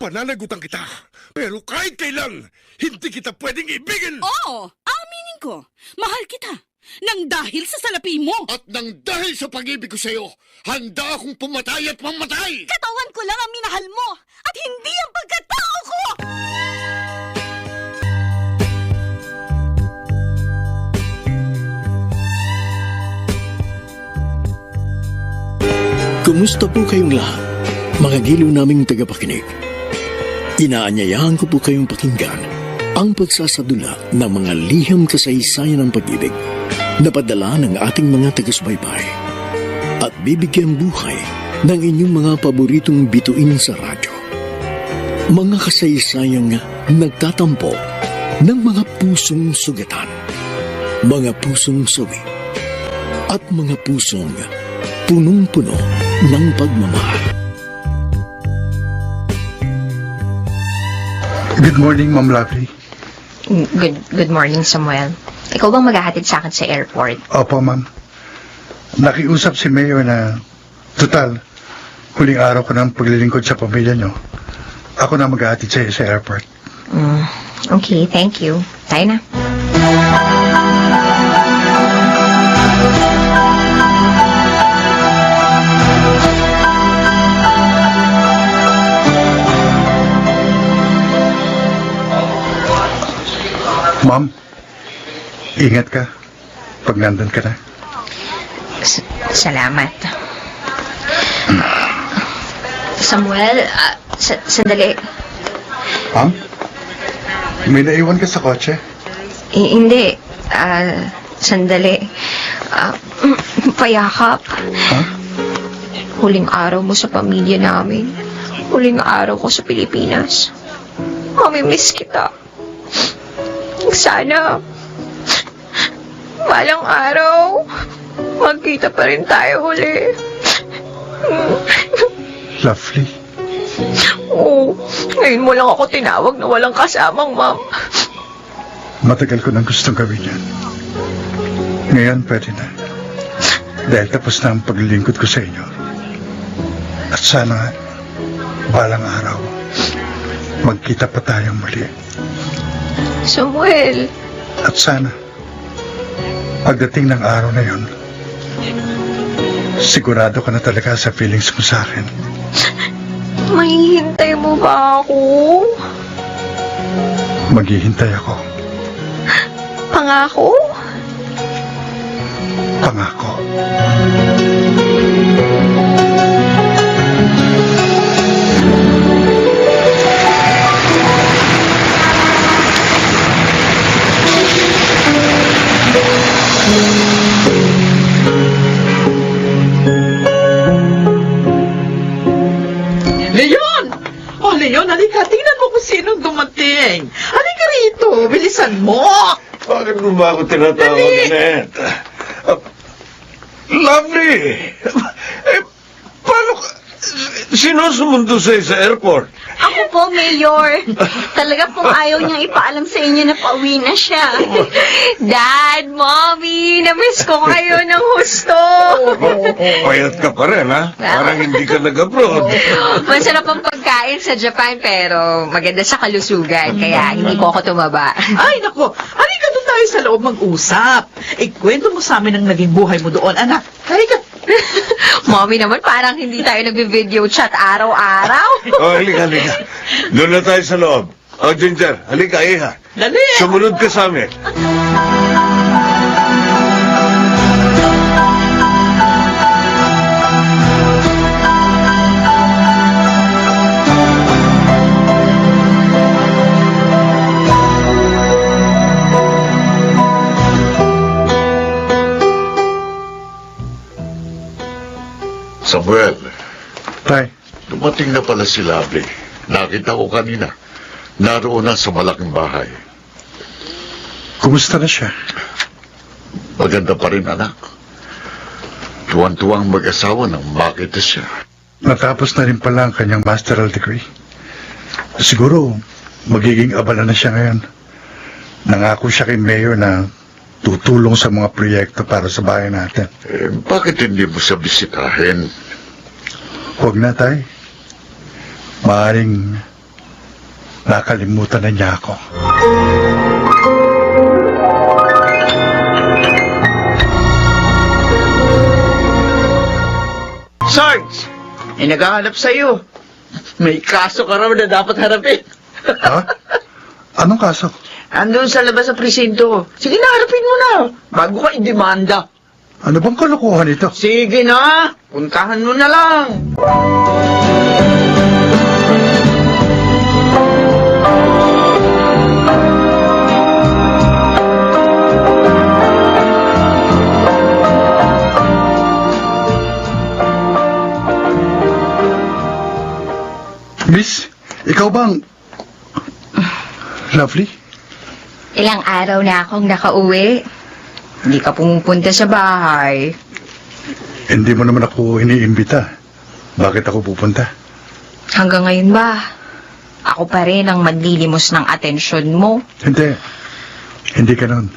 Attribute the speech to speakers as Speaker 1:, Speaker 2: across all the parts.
Speaker 1: Pananagutan kita. Pero kahit kailan, hindi kita pwedeng ibigin.
Speaker 2: Oo, aminin ko. Mahal kita. Nang dahil sa salapi mo.
Speaker 3: At nang dahil sa pag-ibig ko sa'yo, handa akong pumatay at mamatay!
Speaker 2: Katawan ko lang ang minahal mo at hindi ang pagkatao ko!
Speaker 4: Kumusta po kayong lahat, mga giliw naming tagapakinig? Inaanyayahan ko po kayong pakinggan ang pagsasadula ng mga liham kasaysayan ng pag-ibig na padala ng ating mga taga-subaybay at bibigyan buhay ng inyong mga paboritong bituin sa radyo. Mga kasaysayang nagtatampo ng mga pusong sugatan, mga pusong sawi, at mga pusong punong-puno ng pagmamahal.
Speaker 5: Good morning, Ma'am Lovely.
Speaker 6: Good morning, Samuel. Ikaw bang maghahatid sa akin sa airport?
Speaker 5: Opo, Ma'am. Nakiusap si Mayor na, total, huling araw ko ng paglilingkod sa pamilya nyo. Ako na maghahatid sa iyo sa airport.
Speaker 6: Okay, thank you. Tayo na.
Speaker 5: Ma'am, ingat ka pag nandun ka na.
Speaker 6: Salamat. Samuel, sandali.
Speaker 5: Ma'am, may naiwan ka sa kotse?
Speaker 6: Hindi. Sandali. Payakap.
Speaker 5: Ha?
Speaker 6: Huling araw mo sa pamilya namin. Huling araw ko sa Pilipinas. Mamimiss kita. Sana, balang araw, magkita pa rin tayo uli.
Speaker 5: Lovely.
Speaker 6: Oo, ngayon mo lang ako tinawag na walang kasamang, ma'am.
Speaker 5: Matagal ko nang gustong gawin yan. Ngayon, pwede na. Dahil tapos na ang paglilingkod ko sa inyo. At sana, balang araw, magkita pa tayong muli.
Speaker 6: Samuel.
Speaker 5: At sana, pagdating ng araw na yon, sigurado ka na talaga sa feelings mo sa akin.
Speaker 6: Mahihintay mo ba ako?
Speaker 5: Maghihintay ako.
Speaker 6: Pangako?
Speaker 5: Pangako.
Speaker 7: Leon! Oh, Leon, halika. Tingnan mo kung sinong dumating. Halika rito. Bilisan mo.
Speaker 1: Bakit mo ba ako tinatawag,
Speaker 7: Dali!
Speaker 1: Annette? Lovely! Paano ka... Sino sumundo sa'yo sa airport?
Speaker 2: Ako po, Mayor. Talaga pong ayaw niyang ipaalam sa inyo na pauwi na siya.
Speaker 6: Dad, Mommy, namiss ko kayo ng husto.
Speaker 1: Payat ka pa rin, ha? Parang hindi ka nag-abroad.
Speaker 6: Masarap ang pagkain sa Japan pero maganda sa kalusugan kaya hindi ko ako tumaba.
Speaker 7: Ay, nako. Halika doon tayo sa loob mag-usap. Ikwento mo sa amin ang naging buhay mo doon, anak. Halika.
Speaker 6: Mommy naman parang hindi tayo nagbe-video chat araw-araw.
Speaker 1: Halika. Doon na tayo sa loob. Ginger, halika, iha.
Speaker 7: Dali.
Speaker 1: Sumunod ka sa amin.
Speaker 3: Samuel,
Speaker 5: Tay,
Speaker 3: dumating na pala si Lovely. Nakita ko kanina. Naroon na sa malaking bahay.
Speaker 5: kumusta na siya?
Speaker 3: Maganda pa rin, anak. Tuwan-tuwang mag-asawa nang makita siya.
Speaker 5: Natapos na rin pala ang kanyang masteral degree. Siguro, magiging abala na siya ngayon. Nangako siya kay Mayor na tutulong sa mga proyekto para sa bayan natin.
Speaker 3: Bakit hindi mo siya bisitahin?
Speaker 5: Huwag na, Tay. Maaring nakalimutan na niya ako.
Speaker 8: Sarge! May naghahanap sa'yo. May kaso ka raw na dapat harapin.
Speaker 5: Ha? Anong kaso?
Speaker 8: Andun sa labas sa presinto. Sige na, harapin mo na. Bago ka idemanda.
Speaker 5: Ano bang kalokohan ito?
Speaker 8: Sige na, puntahan mo na lang.
Speaker 5: Miss, ikaw bang... Lovely?
Speaker 6: Ilang araw na akong nakauwi. Hindi ka pumupunta sa bahay.
Speaker 5: Hindi mo naman ako iniimbita. Bakit ako pupunta?
Speaker 6: Hanggang ngayon ba? Ako pa rin ang manlilimos ng atensyon mo.
Speaker 5: Hindi. Hindi ka nun.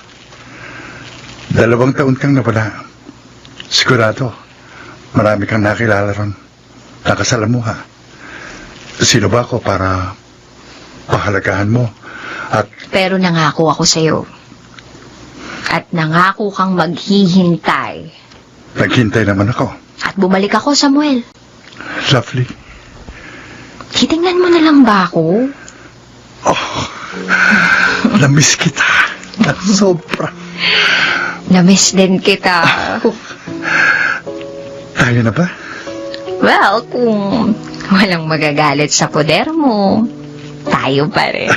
Speaker 5: 2 taon kang nawala. Sigurado, marami kang nakilala ron. Nakasalamuha. Sino ba ako para pahalagahan mo? At
Speaker 6: Pero nangako ako sa'yo. At nangako kang maghihintay.
Speaker 5: naghintay naman ako.
Speaker 6: At bumalik ako, Samuel.
Speaker 5: Lovely.
Speaker 6: Titingnan mo na lang ba ako?
Speaker 5: Namiss kita. Sobra.
Speaker 6: Namiss din kita.
Speaker 5: Tayo na ba?
Speaker 6: Well, kung walang magagalit sa poder mo, tayo pa rin.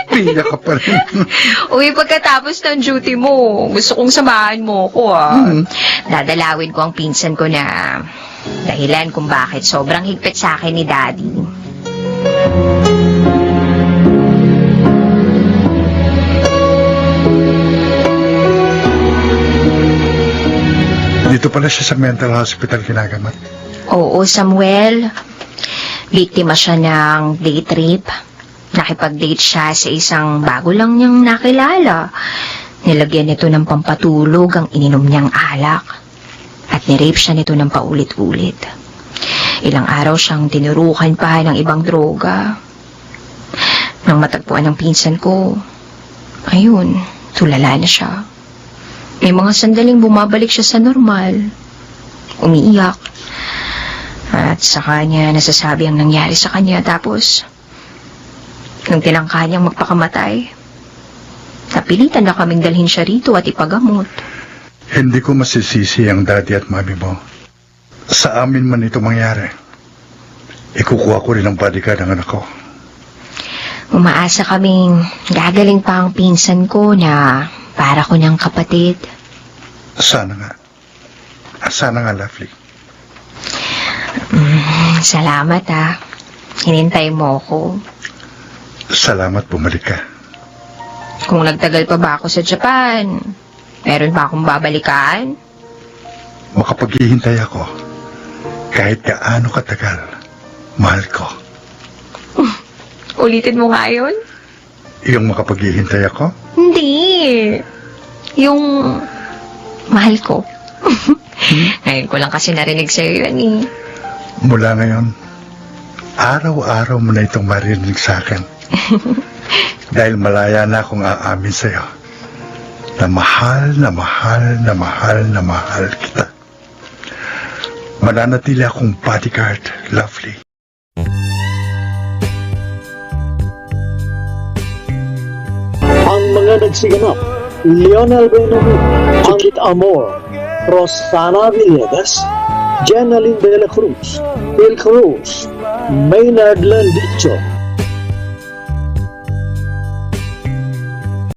Speaker 5: Piya ka pa rin.
Speaker 6: Uy, pagkatapos ng duty mo, gusto kong samahan mo ko, Dadalawin ko ang pinsan ko na dahilan kung bakit sobrang higpit sa akin ni Daddy.
Speaker 5: Dito pala siya sa mental hospital kinagamat.
Speaker 6: Oo, Samuel. Biktima siya ng day trip. Nakipag-date siya sa isang bago lang niyang nakilala. Nilagyan nito ng pampatulog ang ininom niyang alak. At nirape siya nito ng paulit-ulit. Ilang araw siyang tinurukan pa ng ibang droga. Nang matagpuan ng pinsan ko, ayun, tulala na siya. May mga sandaling bumabalik siya sa normal. Umiiyak. At saka niya nasasabi ang nangyari sa kanya. Tapos, nung tinangka niyang magpakamatay, napilitan na kaming dalhin siya rito at ipagamot.
Speaker 5: Hindi ko masisisi ang daddy at mami mo. Sa amin man ito mangyari, ikukuha ko rin ang bodyguard ng anak ko.
Speaker 6: Umaasa kaming gagaling pa ang pinsan ko na para ko niyang kapatid.
Speaker 5: Sana nga. Sana nga, Lovely.
Speaker 6: Salamat Hinintay mo ko.
Speaker 5: Salamat bumalik ka.
Speaker 6: Kung nagtagal pa ba ako sa Japan, meron pa akong babalikan?
Speaker 5: Makapaghihintay ako. Kahit gaano katagal, mahal ko.
Speaker 6: Ulitin mo nga yun?
Speaker 5: Yung makapaghihintay ako?
Speaker 6: Hindi. Yung mahal ko. Ngayon ko lang kasi narinig sa'yo yan eh.
Speaker 5: Mula ngayon, araw-araw mo na itong marinig sa akin. Dahil malaya na akong aamin sa'yo na mahal na mahal na mahal na mahal kita. Mananatili akong bodyguard, Lovely.
Speaker 4: Ang mga nagsiganap, Lionel Benjamin, Angit Amor, Rosana Villegas, Jenaline de la Cruz, Will Cruz, Maynard Landicho,